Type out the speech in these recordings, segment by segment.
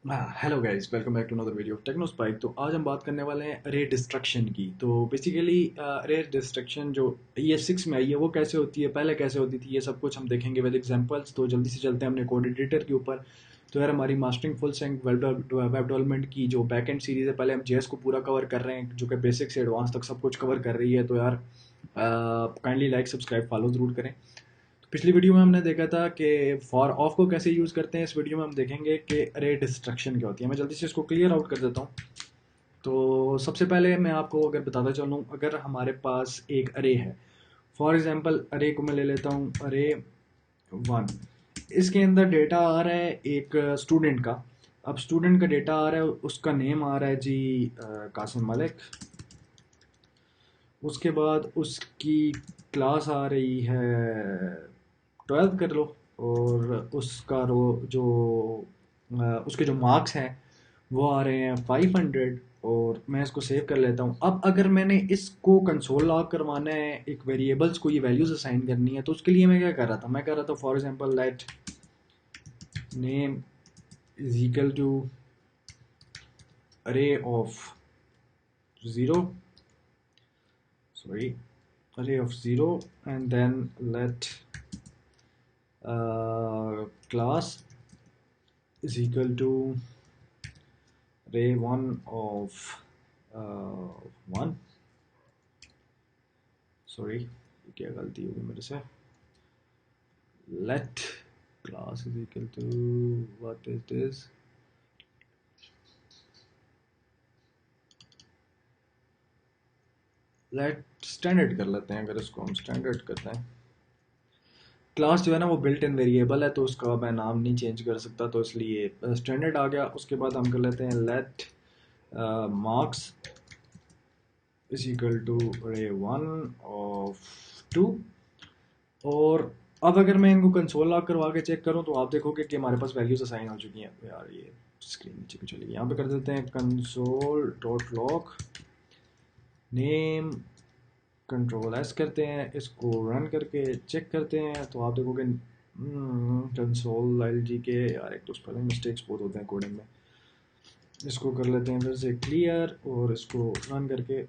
Hello guys, welcome back to another video of Techno Spike. तो आज हम बात करने वाले हैं रे डिस्ट्रक्शन की। तो बेसिकली रे डिस्ट्रक्शन जो ये सिक्स में आई है वो कैसे होती है, पहले कैसे होती थी, ये सब कुछ हम देखेंगे विद एग्जांपल्स। तो जल्दी से चलते हैं अपने कोड एडिटर के ऊपर। तो यार हमारी mastering full stack web development की जो बैक एंड सीरीज है, पहले हम जेएस को पूरा कवर कर रहे हैं जो कि बेसिक से एडवांस तक सब कुछ कवर कर रही है। तो यार काइंडली लाइक सब्सक्राइब फॉलो जरूर करें। पिछली वीडियो में हमने देखा था कि फॉर ऑफ को कैसे यूज़ करते हैं। इस वीडियो में हम देखेंगे कि अरे डिस्ट्रक्शन क्या होती है। मैं जल्दी से इसको क्लियर आउट कर देता हूँ। तो सबसे पहले मैं आपको अगर बताता चलूँ, अगर हमारे पास एक अरे है, फॉर एग्जांपल अरे को मैं ले लेता हूँ, अरे वन। इसके अंदर डेटा आ रहा है एक स्टूडेंट का। अब स्टूडेंट का डेटा आ रहा है, उसका नेम आ रहा है जी कासिम मलिक। उसके बाद उसकी क्लास आ रही है 12 कर लो। और उसका रो जो उसके जो मार्क्स हैं वो आ रहे हैं 500। और मैं इसको सेव कर लेता हूँ। अब अगर मैंने इसको कंसोल लॉग करवाना है, एक वेरिएबल्स को ये वैल्यूज असाइन करनी है, तो उसके लिए मैं क्या कर रहा था, मैं कर रहा था for example let name is equal to array of zero, sorry, array of 0, and then let class is equal to array 1 of 1। Sorry, क्या गलती होगी मेरे से। let class is equal to what is this, let standard कर लेते हैं। अगर इसको हम स्टैंडर्ड करते हैं, क्लास जो है ना वो बिल्ट इन वेरिएबल है, तो उसका मैं नाम नहीं चेंज कर सकता, तो इसलिए स्टैंडर्ड आ गया। उसके बाद हम कर लेते हैं let marks is equal to अरे 1 of 2। और अब अगर मैं इनको कंसोल लॉग करवा के चेक करूं, तो आप देखोगे कि हमारे पास वैल्यूज असाइन हो चुकी हैं। तो यार ये स्क्रीन नीचे भी चलेगी, यहाँ पे कर देते हैं console dot log name control S करते हैं, इसको रन करके चेक करते हैं। तो आप देखोगे कंसोल एल जी के, यार एक तो स्पेलिंग मिस्टेक्स बहुत होते हैं कोडिंग में। इसको कर लेते हैं फिर से क्लियर और इसको रन करके।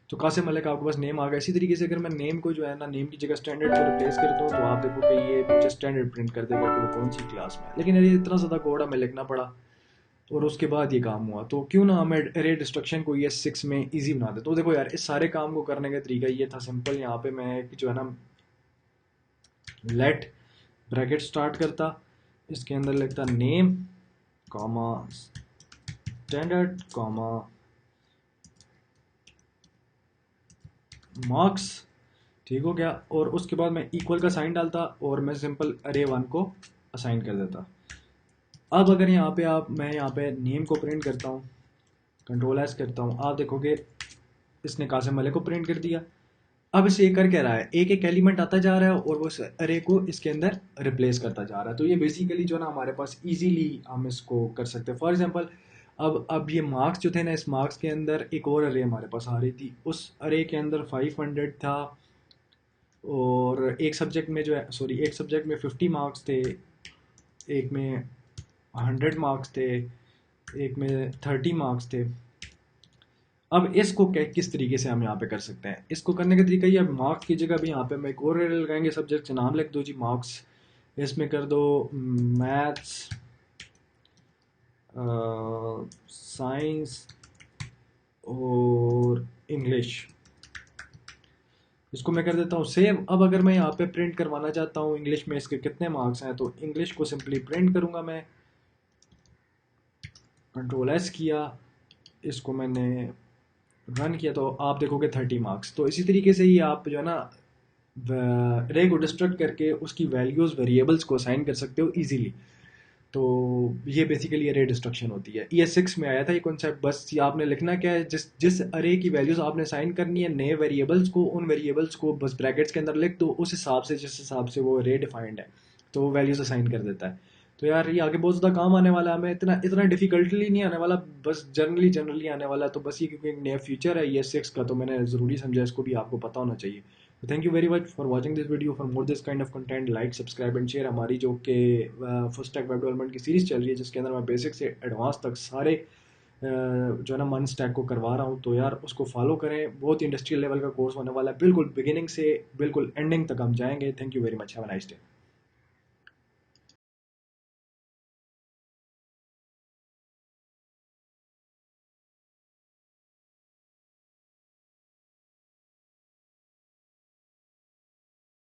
तो कासिम मलिक आपके पास नेम आ गया। इसी तरीके से अगर मैं नेम को जो है ना, नेम की जगह स्टैंडर्ड को रिप्लेस करता हूँ, तो आप देखो कि ये मुझे स्टैंडर्ड प्रिंट कर देगा कि वो कौन सी क्लास में है। लेकिन ये इतना ज़्यादा कोड हमें लिखना पड़ा और उसके बाद ये काम हुआ। तो क्यों ना हमें एरे डिस्ट्रक्शन को ये 6 में ईजी बना दे। तो देखो यार, इस सारे काम को करने का तरीका ये था सिंपल। यहाँ पे मैं एक जो है ना लेट ब्रैकेट स्टार्ट करता, इसके अंदर लिखता name comma standard comma marks, ठीक हो गया। और उसके बाद मैं इक्वल का साइन डालता और मैं सिंपल अरे 1 को असाइन कर देता। अब अगर यहाँ पे मैं यहाँ पे नेम को प्रिंट करता हूँ, कंट्रोल एस करता हूँ, आप देखोगे इसने कासिम मलिक को प्रिंट कर दिया। अब इसे ये कर क्या रहा है, एक एक एलिमेंट आता जा रहा है और वो इस अरे को इसके अंदर रिप्लेस करता जा रहा है। तो ये बेसिकली जो है ना हमारे पास इजीली हम इसको कर सकते हैं। फॉर एग्जांपल अब ये मार्क्स जो थे ना, इस मार्क्स के अंदर एक और अरे हमारे पास आ रही थी। उस अरे के अंदर 500 था और एक सब्जेक्ट में जो है, सॉरी, एक सब्जेक्ट में 50 मार्क्स थे, एक में 100 मार्क्स थे, एक में 30 मार्क्स थे। अब इसको किस तरीके से हम यहाँ पे कर सकते हैं, इसको करने का तरीका ये, मार्क्स की जगह भी यहाँ पे हम एक और एरर लगाएंगे, सब्जेक्ट से नाम लिख दो जी मार्क्स, इसमें कर दो मैथ्स साइंस और इंग्लिश। इसको मैं कर देता हूँ सेव। अब अगर मैं यहाँ पे प्रिंट करवाना चाहता हूँ इंग्लिश में इसके कितने मार्क्स हैं, तो इंग्लिश को सिंपली प्रिंट करूँगा मैं, कंट्रोल एस किया, इसको मैंने रन किया, तो आप देखोगे 30 मार्क्स। तो इसी तरीके से ही आप जो है ना रे को डिस्ट्रक्ट करके उसकी वैल्यूज़ वेरिएबल्स को असाइन कर सकते हो इजीली। तो ये बेसिकली अरे डिस्ट्रक्शन होती है। ये 6 में आया था ये कॉन्सेप्ट। बस ये आपने लिखना क्या है, जिस जिस अरे की वैल्यूज़ आपने असाइन करनी है नए वेरिएबल्स को, उन वेरिएबल्स को बस ब्रैकेट्स के अंदर लिख दो, उस हिसाब से जिस हिसाब से वो अरे डिफाइंड है तो वो वैल्यूज़ असाइन कर देता है। तो यार ये आगे बहुत ज़्यादा काम आने वाला है, हमें इतना इतना डिफिकल्टली नहीं आने वाला, बस जनरली जनरली आने वाला है। तो बस ये क्योंकि एक नया फ्यूचर है ये 6 का, तो मैंने ज़रूरी समझा इसको भी आपको पता होना चाहिए। Thank you very much for watching this video. For more this kind of content like subscribe and share. हमारी जो कि फुल स्टैक वेब डेवलपमेंट की सीरीज़ चल रही है जिसके अंदर मैं बेसिक से एडवांस तक सारे जो है ना मन स्टैक को करवा रहा हूँ, तो यार उसको फॉलो करें। बहुत ही इंडस्ट्रियल लेवल का कोर्स होने वाला है, बिल्कुल बिगिनिंग से बिल्कुल एंडिंग तक हम जाएंगे। Thank you very much, have a nice day.